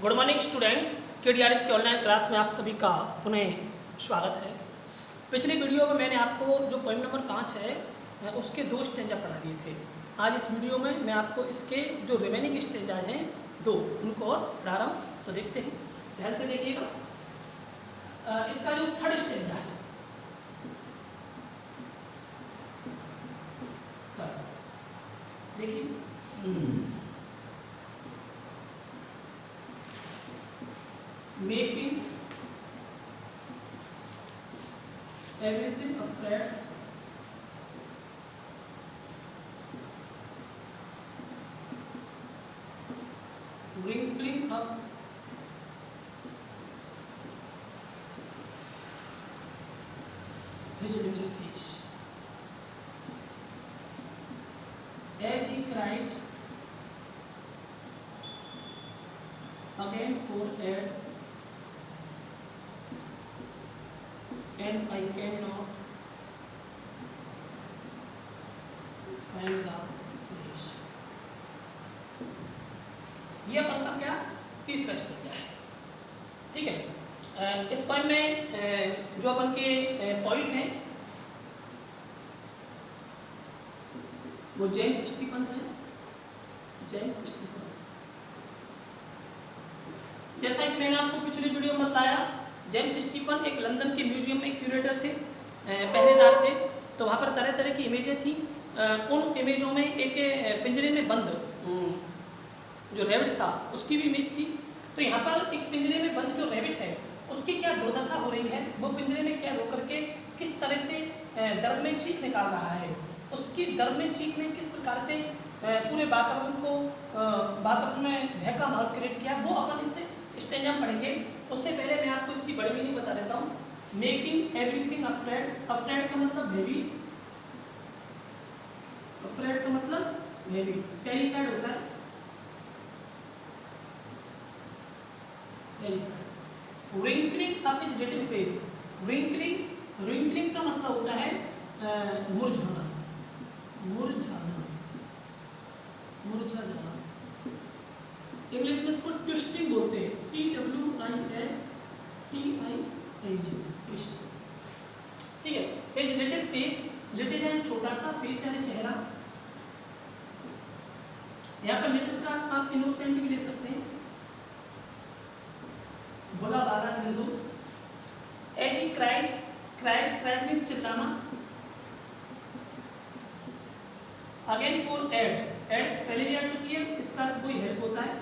Good morning students, KDRS के online class में आप सभी का पुनः स्वागत है। पिछली वीडियो में मैंने आपको जो पॉइंट नंबर 5 है उसके 2 स्टेंजा पढ़ा दिए थे। आज इस वीडियो में मैं आपको इसके जो रिमेनिंग स्टेंजा हैं 2 उनको और पढ़ा रहा हूँ। तो देखते हैं, ध्यान से देखिएगा। इसका जो थर्ड स्टेंजा है, देखिए, making everything afraid, wrinkling up his little face as he cried again for aid, and I cannot find the place। ये अपन का क्या तीसरा स्टेंजा है, ठीक है। इस पॉइंट में जो अपन के पॉइंट हैं वो जेम्स स्टीफन्स हैं। जेम्स स्टीफन, जैसा कि मैंने आपको पिछली वीडियो में बताया, जेम्स स्टीफन एक लंदन के म्यूजियम में क्यूरेटर थे, पहरेदार थे। तो वहाँ पर तरह तरह की इमेजें थी। उन इमेजों में एक पिंजरे में बंद जो रैबिट था उसकी भी इमेज थी। तो यहाँ पर एक पिंजरे में बंद जो रैबिट है उसकी क्या दुर्दशा हो रही है, वो पिंजरे में कैद होकर के किस तरह से दर्द में चीख निकाल रहा है, उसकी दर्द में चीख ने किस प्रकार से पूरे वातावरण में भय का माहौल क्रिएट किया, वो अपन इससे स्टेंजा पढ़ेंगे। उससे पहले मैं आपको इसकी बड़ी मीनिंग बता देता हूँ। मेकिंग एवरीथिंग अफ्रेड, अफ्रेड का मतलब भयभीत, अफ्रेड का मतलब भयभीत, टेरिफाइड होता है। Wrinkling up his little face, wrinkling, wrinkling का मतलब होता है मुरझाना, मुरझाना, मुरझा जाना। इंग्लिश में इसको ट्विस्टिंग बोलते हैं, TWISTING, ट्विस्टिंग, ठीक है। हिज लिटिल फेस, लिटिल यानी छोटा सा, फेस यानी चेहरा। यहाँ पर लिटिल का आप इनोसेंट भी ले सकते हैं, भोला बाला, निर्दोष। As he cried, cried, cried means चिल्लाना। अगेन फॉर एड, एड पहले भी आ चुकी है, इसका कोई हेल्प होता है।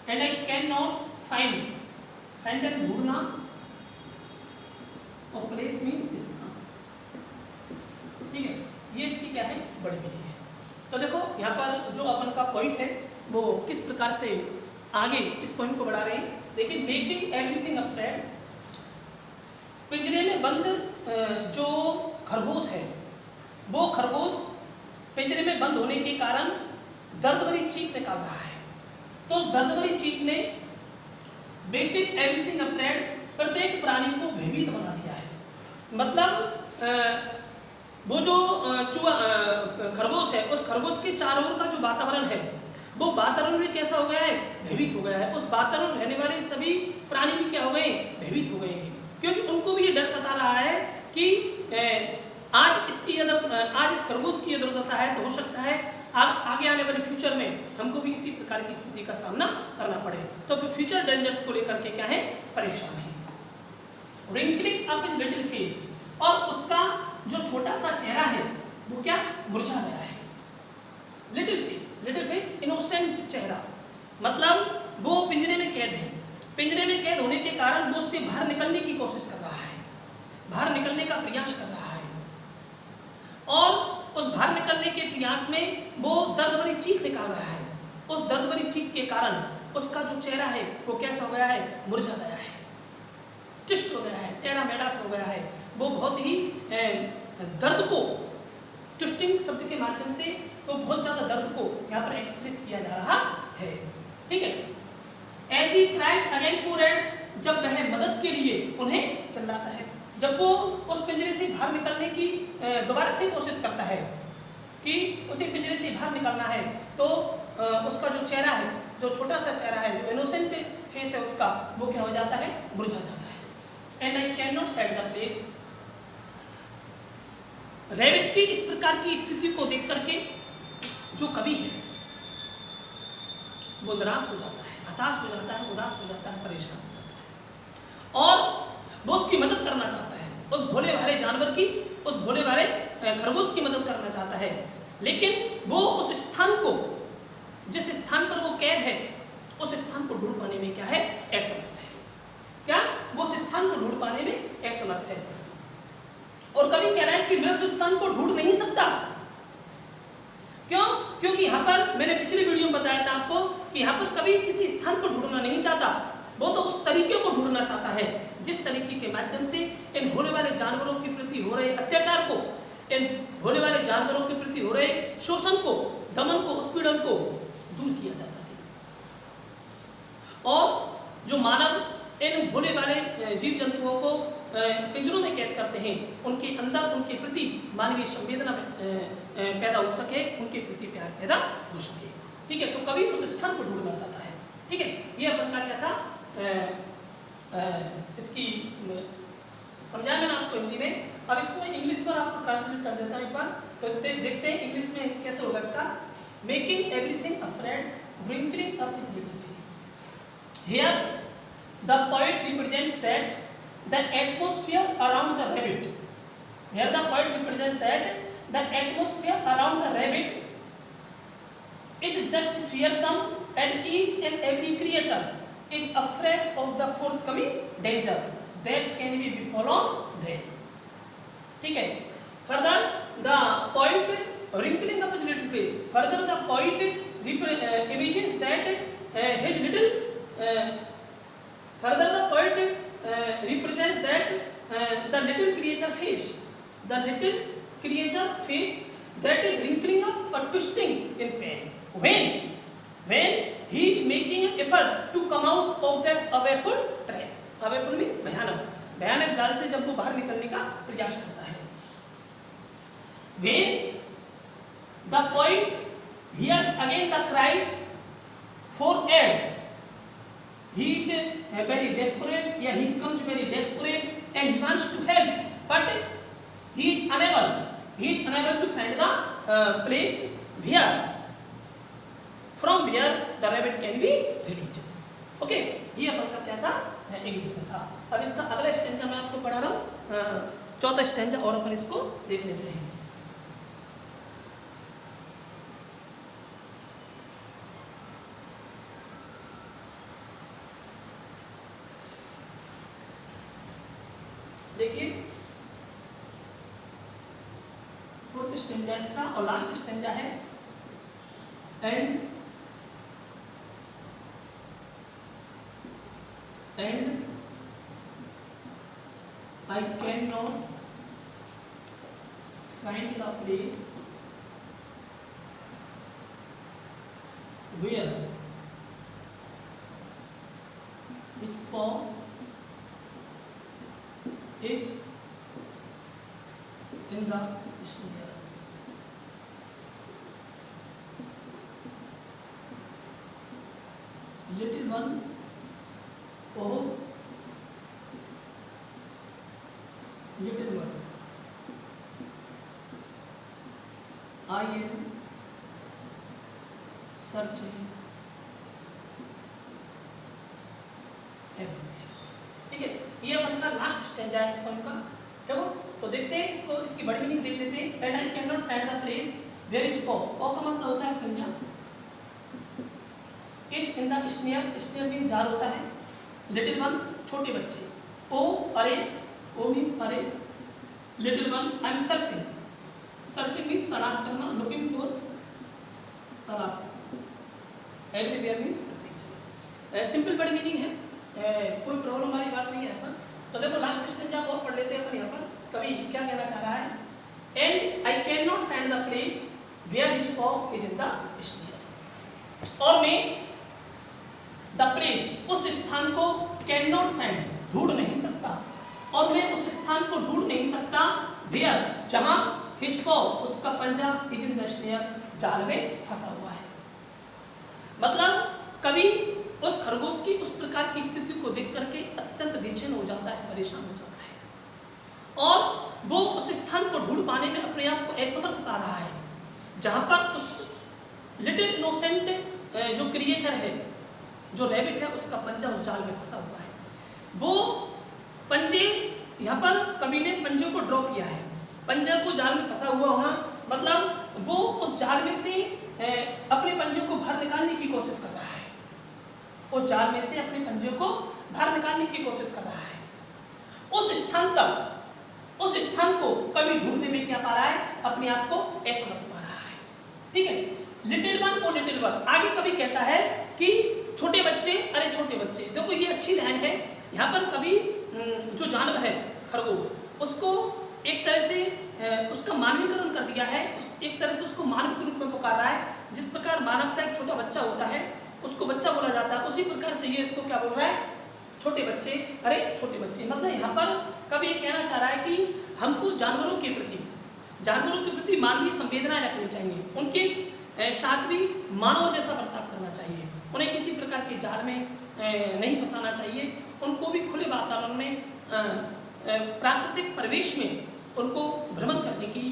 And I can not find, find and ढूंढना, और प्लेस मीन्स स्थान, ठीक है। ये इसकी क्या है, बड़ी मीनिंग है। तो देखो यहाँ पर जो अपन का पॉइंट है वो किस प्रकार से आगे इस पॉइंट को बढ़ा रहे हैं। देखिए, मेकिंग एवरीथिंग अफ्रेड, पिंजरे में बंद जो खरगोश है, वो खरगोश पिंजरे में बंद होने के कारण दर्द भरी चीख निकाल रहा है। तो उस दर्द भरी चीख ने मेकिंग एवरीथिंग अफ्रेड, प्रत्येक प्राणी को भयभीत बना दिया है। मतलब वो जो खरगोश है, उस खरगोश के चारों ओर का जो वातावरण है वो वातावरण में कैसा हो गया है, भयभीत हो गया है। उस वातावरण में रहने वाले सभी प्राणी भी क्या हो गए, भयभीत हो गए हैं, क्योंकि उनको भी ये डर सता रहा है कि आज इस खरगोश की ये दुर्दशा है, तो हो सकता है आगे आने वाले फ्यूचर में हमको भी इसी प्रकार की स्थिति का सामना करना पड़े। तो फ्यूचर डेंजर्स को लेकर के क्या है, परेशान है। Wrinkling up his little face, और उसका जो छोटा सा चेहरा है वो क्या, मुरझा गया है। Little face, little face innocent चेहरा, मतलब वो पिंजरे में कैद है। पिंजरे में कैद होने के कारण वो उससे बाहर निकलने की कोशिश कर रहा है, बाहर निकलने का प्रयास कर रहा है, और उस बाहर निकलने के प्रयास में वो दर्द भरी चीख निकाल रहा है। उस दर्द भरी चीख के कारण उसका जो चेहरा है वो कैसा हो गया है, मुरझा गया है, ट्विस्ट हो गया है, टेढ़ा मेढ़ा सा हो गया है। वो बहुत ही दर्द को, ट्विस्टिंग शब्द के माध्यम से वो बहुत ज़्यादा दर्द को यहाँ पर एक्सप्रेस किया जा रहा है, ठीक है। As he cried again for aid, जब वह मदद के लिए उन्हें चिल्लाता है, जब वो उस पिंजरे से बाहर निकलने की दोबारा से कोशिश करता है कि उसे पिंजरे से बाहर निकलना है, तो उसका जो चेहरा है, जो छोटा सा चेहरा है, जो इनोसेंट फेस है उसका, वो क्या हो जाता है, मुरझा जाता है। And I can not find the place. Rabbit की इस प्रकार की स्थिति को देख करके जो कवि है वो निराश हो जाता है, हताश हो जाता है, उदास हो जाता है, परेशान हो जाता है और वो उसकी मदद करना चाहता है, उस भोले भाले जानवर की, उस भोले भाले खरगोश की मदद करना चाहता है, लेकिन वो उस स्थान को, जिस स्थान पर वो कैद है, उस स्थान को ढूंढ पाने में क्या है, असमर्थ है। क्या वो उस स्थान को ढूंढ पाने में असमर्थ है। और कवि कह रहा है कि मैं उस स्थान को ढूंढ नहीं सकता। क्यों? क्योंकि यहाँ पर मैंने पिछले वीडियो में बताया था आपको कि यहाँ पर कवि किसी स्थान को ढूंढना नहीं चाहता, वो तो उस तरीके को ढूंढना चाहता है जिस तरीके के माध्यम से इन भोले वाले जानवरों के प्रति हो रहे अत्याचार को, इन भोले वाले जानवरों के प्रति हो रहे शोषण को, दमन को, उत्पीड़न को दूर किया जा सके और जो मानव इन भोले वाले जीव जंतुओं को पिंजरों में कैद करते हैं, उनके अंदर उनके प्रति मानवीय संवेदना पैदा हो सके, उनके प्रति प्यार पैदा हो सके। ठीक है, तो कवि उस स्थान को ढूंढना चाहता है। ठीक है, ये अपन का क्या था, इसकी समझाया मैंने आपको हिंदी में। अब इसको मैं इंग्लिश पर आपको ट्रांसलेट कर देता हूँ एक बार, तो देखते हैं इंग्लिश में कैसे होगा इसका। Making everything afraid, wrinkling up his little face. Here the poet represents that the atmosphere around the rabbit. Here the poet represents that the atmosphere around the rabbit is just fearsome, and each and every creature is afraid of the forthcoming danger that can be befallen them. ठीक है, further the poet wrinkling up his little face. Further the poet imagines that his little further the poet represents that the little creature face, the little creature face that is wrinkling up or twisting in pain when he is making an effort to come out of that awful trap. Awful means भयानक जाल से जब वो बाहर निकलने का प्रयास करता है। When the poet hears again the cries for aid, he is very desperate, yeah, he becomes very desperate and he wants to help, but he is unable to find the place from where the rabbit can be released. Okay, ये अपन का क्या था, English में था। अब इसका अगला stanza मैं आपको पढ़ा रहा हूँ, चौथा स्टेंजा, और अपन इसको देख लेते हैं। देखिए, फोर्थ स्टेंजा इसका और लास्ट स्टेंजा है। And I cannot find the place where which paw is in the snare. Little one, oh little one, I am searching everywhere. ठीक है, ये अपन का लास्ट स्टेंजा है इस पॉइंट का। देखो, तो देखते हैं इसको, इसकी बड़ी मीनिंग देख लेते हैं। And I can not find the place where is paw. Paw का मतलब होता है पंजा। Is in the snare, snare mean जार होता है। लिटिल वन, छोटे बच्चे। ओ अरे, ओ मीन्स अरे। Little one, I am searching. Searching means तलाश करना, लुकिंग फॉर, तलाश करना। एवरीवेयर मीन्स सिंपल बड़ी मीनिंग है, कोई प्रॉब्लम वाली बात नहीं है अपन। तो देखो लास्ट स्टेंजा और पढ़ लेते हैं अपन। यहाँ पर कवि क्या कहना चाह रहा है, and I can not find the place where his paw is in the snare. और मैं द प्लेस, उस स्थान को कैन नॉट फाइंड, ढूंढ नहीं सकता, और मैं उस स्थान को ढूंढ नहीं सकता वेयर, जहां हिज पॉ, उसका पंजा, इज इन द स्नेयर, जाल में फंसा हुआ है। मतलब कभी उस खरगोश की उस प्रकार की स्थिति को देख करके अत्यंत बेचैन हो जाता है, परेशान हो जाता है और वो उस स्थान को ढूंढ पाने में अपने आप को असमर्थ पा रहा है जहाँ पर उस लिटिल इनोसेंट जो क्रिएचर है, जो रैबिट है, उसका पंजा उस जाल में फंसा हुआ है। वो पंजे यहाँ पर कवि ने पंजे को ड्रॉ किया है, पंजे को जाल में फंसा हुआ होना मतलब वो उस जाल में से अपने पंजे को बाहर निकालने की कोशिश कर रहा है, उस जाल में से अपने पंजे को बाहर निकालने की कोशिश कर रहा है। उस स्थान को कवि ढूंढने में क्या पा रहा है, अपने आप को असमर्थ पा रहा है। ठीक है, लिटिल वन ओ लिटिल वन। आगे कवि कहता है कि छोटे बच्चे, अरे छोटे बच्चे। देखो ये अच्छी लाइन है। यहाँ पर कवि जो जानवर है खरगोश, उसको एक तरह से उसका मानवीकरण कर दिया है, एक तरह से उसको मानव के रूप में पुकार रहा है। जिस प्रकार मानव का एक छोटा बच्चा होता है उसको बच्चा बोला जाता है, उसी प्रकार से ये इसको क्या बोल रहा है, छोटे बच्चे, अरे छोटे बच्चे। मतलब यहाँ पर कवि ये कहना चाह रहा है कि हमको जानवरों के प्रति मानवीय संवेदना रखनी चाहिए, उनके साथ भी मानव जैसा बर्ताव करना चाहिए, उन्हें किसी प्रकार के जाल में नहीं फंसाना चाहिए, उनको भी खुले वातावरण में प्राकृतिक परिवेश में उनको भ्रमण करने की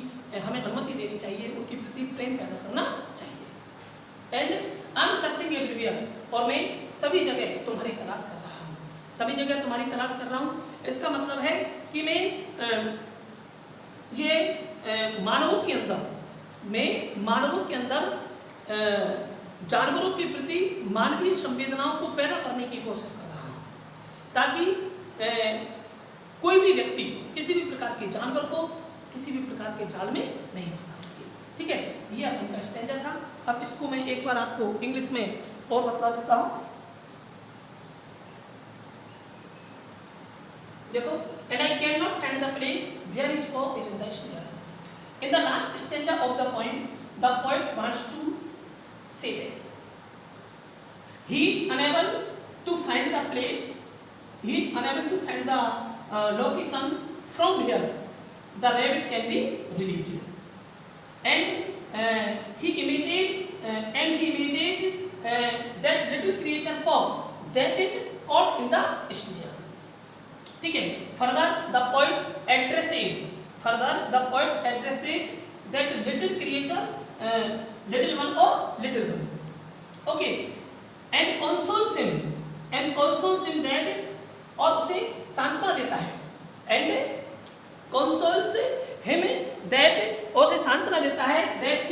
हमें अनुमति देनी चाहिए, उनके प्रति प्रेम पैदा करना चाहिए। And I am searching everywhere, और मैं सभी जगह तुम्हारी तलाश कर रहा हूँ, सभी जगह तुम्हारी तलाश कर रहा हूँ। इसका मतलब है कि मैं ये मानवों के अंदर जानवरों के प्रति मानवीय संवेदनाओं को पैदा करने की कोशिश कर रहा हूँ, ताकि कोई भी व्यक्ति किसी भी प्रकार के जानवर को किसी भी प्रकार के जाल में नहीं फंसा सके। ठीक है, ये अपन का स्टैंजा था। अब इसको मैं एक बार आपको इंग्लिश में और बता देता हूँ। देखो, and I cannot find the place where his paw is in the snare. In the last stanza of the poem, the poet wants to say that he is unable to find the place, he is unable to find the location from where the rabbit can be released, and he images that little creature paw that is caught in the snare. ठीक है, further the poet addresses that little creature, little one or little one, okay, and consoles him that, और उसे सांत्वना देता है, and consoles him that, और उसे सांत्वना देता है that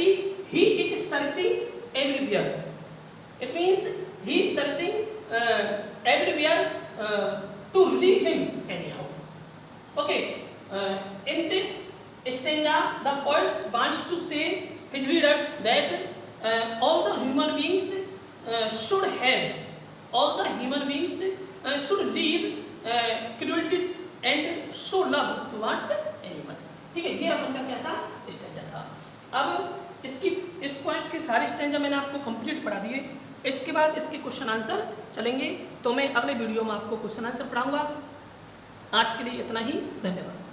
he is searching everywhere. It means he is searching everywhere to reach him anyhow. Okay, in this stanza the poet wants to say his readers that all the human beings should leave cruelty and show love towards animals. ठीक है, ये अपन का क्या था, stanza था। अब इस point के सारे स्टैंजा मैंने आपको कंप्लीट पढ़ा दिए। इसके बाद इसके क्वेश्चन आंसर चलेंगे, तो मैं अगले वीडियो में आपको क्वेश्चन आंसर पढ़ाऊंगा। आज के लिए इतना ही, धन्यवाद।